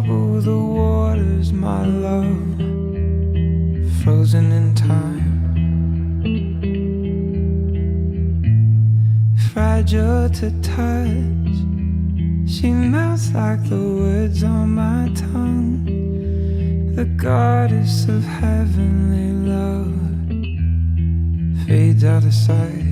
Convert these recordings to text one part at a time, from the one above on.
trouble the waters, my love, frozen in time, fragile to touch. She melts like the words on my tongue, the goddess of heavenly love fades out of sight.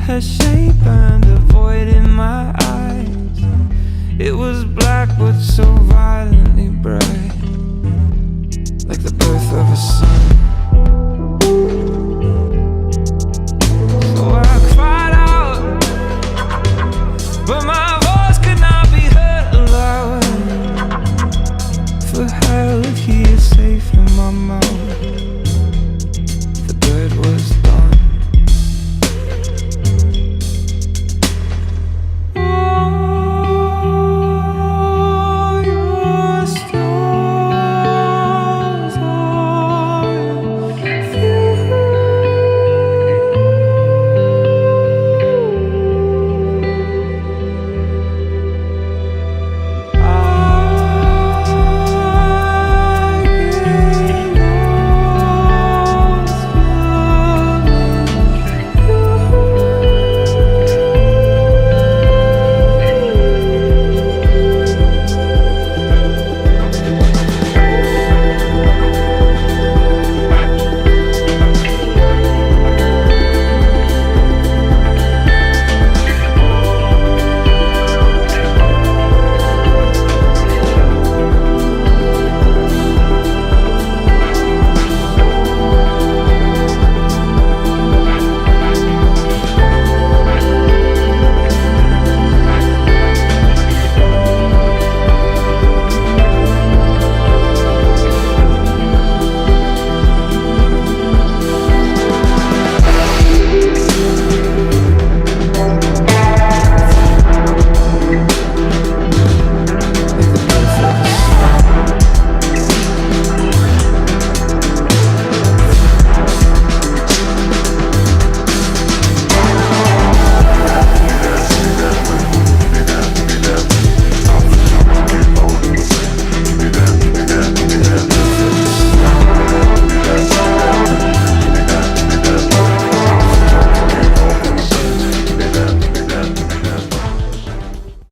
Her shape and a void in my eyes. It was black but so violent.